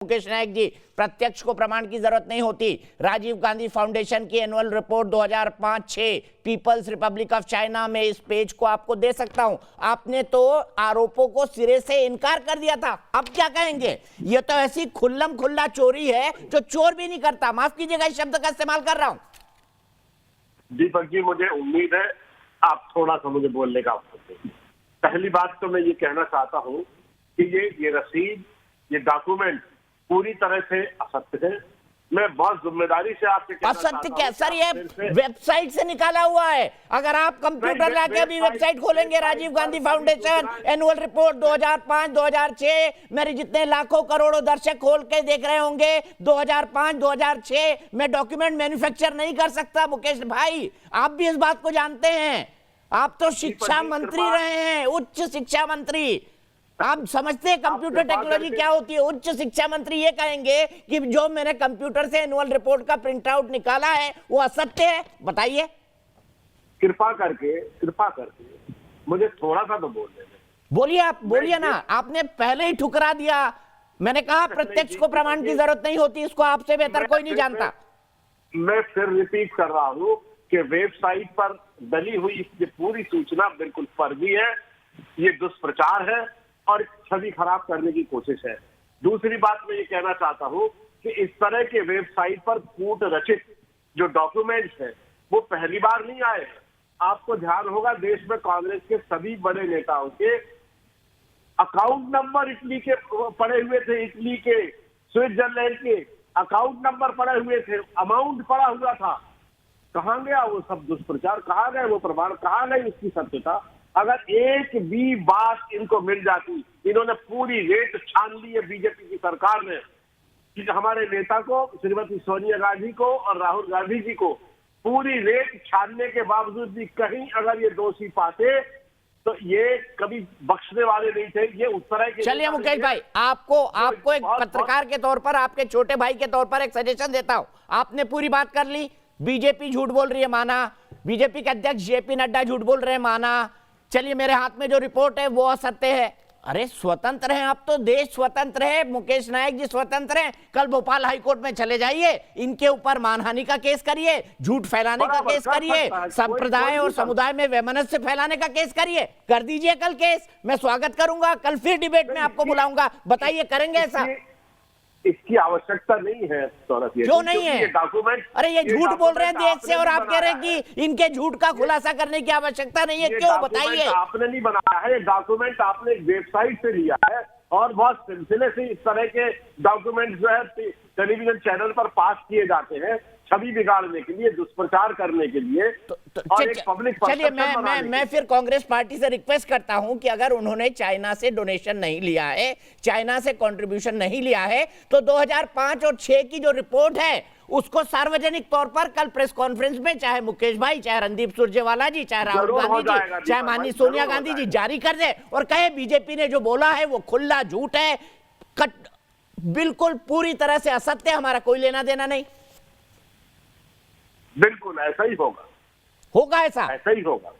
मुकेश नायक जी, प्रत्यक्ष को प्रमाण की जरूरत नहीं होती। राजीव गांधी फाउंडेशन की annual report 2005-6 people's republic of China में इस पेज को आपको दे सकता हूं। आपने तो आरोपों को सिरे से इनकार कर दिया था, अब क्या कहेंगे? यह तो ऐसी खुल्लम खुल्ला चोरी है जो चोर भी नहीं करता। माफ कीजिएगा इस शब्द का इस्तेमाल कर रहा हूं। दीपक जी, मुझे उम्मीद है आप थोड़ा सा मुझे बोलने का अवसर दें। पहली बात तो मैं ये कहना चाहता हूं कि ये रसीद, ये डॉक्यूमेंट पूरी तरह से असत्य है। मैं बहुत जिम्मेदारी से आपसे कहना असत्य क्या सर? ये वेबसाइट से निकाला हुआ है। अगर आप कंप्यूटर लाके अभी वेबसाइट खोलेंगे, Rajiv Gandhi foundation annual report 2005-2006, मेरे जितने लाखों करोड़ों दर्शक खोल के देख रहे होंगे, 2005-2006 में डॉक्यूमेंट मैन्युफैक्चर नहीं कर सकता। मुकेश भाई, आप भी इस बात को जानते हैं। आप तो शिक्षा मंत्री रहे हैं, उच्च शिक्षा मंत्री। आप समझते हैं कंप्यूटर टेक्नोलॉजी क्या होती है? उच्च शिक्षा मंत्री ये कहेंगे कि जो मैंने कंप्यूटर से एनुअल रिपोर्ट का प्रिंट आउट निकाला है वो असत्य है? बताइए। कृपा करके मुझे थोड़ा सा तो बोलने दें। बोलिए, आप बोलिए ना। आपने पहले ही ठुकरा दिया। मैंने कहा प्रत्यक्ष को प्रमाण की जरूरत नहीं होती, इसको आपसे बेहतर कोई नहीं जानता। मैं फिर रिपीट कर रहा हूं कि वेबसाइट पर डली हुई ये पूरी सूचना बिल्कुल फर्जी है, ये दुष्प्रचार है और छवि खराब करने की कोशिश है। दूसरी बात मैं ये कहना चाहता हूं कि इस तरह के वेबसाइट पर कूट रचित जो डॉक्यूमेंट्स हैं वो पहली बार नहीं आए। आपको ध्यान होगा, देश में कांग्रेस के सभी बड़े नेताओं के अकाउंट नंबर इटली के पड़े हुए थे, इटली के, स्विट्जरलैंड के अकाउंट नंबर पड़े हुए थे, अमाउंट पड़ा हुआ था। कहां गया वो सब दुष्प्रचार? कहां गए वो प्रमाण? कहां गई उसकी सत्यता? अगर एक भी बात इनको मिल जाती, इन्होंने पूरी रेत छान ली है बीजेपी की सरकार ने कि हमारे नेता को, श्रीमती सोनिया गांधी को और राहुल गांधी जी को पूरी रेत छानने के बावजूद भी कहीं अगर ये दोषी पाते तो ये कभी बख्शने वाले नहीं थे। ये उस तरह के। चलिए मुकेश भाई, आपको एक पत्रकार के तौर पर, आपके छोटे भाई के तौर पर एक सजेशन देता हूं। आपने पूरी बात कर ली, बीजेपी झूठ बोल रही है माना, बीजेपी के अध्यक्ष जेपी नड्डा झूठ बोल रहे हैं माना, चलिए मेरे हाथ में जो रिपोर्ट है वो असत्य है। अरे स्वतंत्र हैं आप तो, देश स्वतंत्र है, मुकेश नायक जी स्वतंत्र हैं। कल भोपाल हाईकोर्ट में चले जाइए, इनके ऊपर मानहानि का केस करिए, झूठ फैलाने का केस करिए, संप्रदाय और समुदाय में वैमनस्य फैलाने का केस करिए, कर दीजिए कल केस। मैं स्वागत करूंगा, कल फिर डिबेट में आपको बुलाऊंगा। बताइए, करेंगे ऐसा? इसकी आवश्यकता नहीं है सौरभ। क्यों नहीं है? डॉक्यूमेंट, अरे ये झूठ बोल रहे हैं देश से और आप कह रहे हैं कि इनके झूठ का खुलासा करने की आवश्यकता नहीं है। क्यों, बताइए। आपने नहीं बनाया है, ये डॉक्यूमेंट आपने एक वेबसाइट से लिया है और बहुत सिलसिले से इस तरह के डॉक्यूमेंट जो है टेलीविजन चैनल पर पास किए जाते हैं, छवि बिगाड़ने के लिए, दुष्प्रचार करने के लिए और एक पब्लिक। चलिए मैं फिर कांग्रेस पार्टी से रिक्वेस्ट करता हूं कि अगर उन्होंने चाइना से डोनेशन नहीं लिया है, चाइना से कंट्रीब्यूशन नहीं लिया है, तो 2005 और 6 की जो रिपोर्ट है उसको सार्वजनिक तौर पर कल प्रेस कॉन्फ्रेंस में, चाहे मुकेश भाई, चाहे रणदीप सुरजेवाला जी, चाहे राहुल गांधी जी, चाहे माननीय सोनिया गांधी जी जारी कर दे और कहे बीजेपी ने जो बोला है वो खुला झूठ है, बिल्कुल पूरी तरह से असत्य, हमारा कोई लेना देना नहीं। बिल्कुल ऐसा ही होगा, ऐसा ही होगा।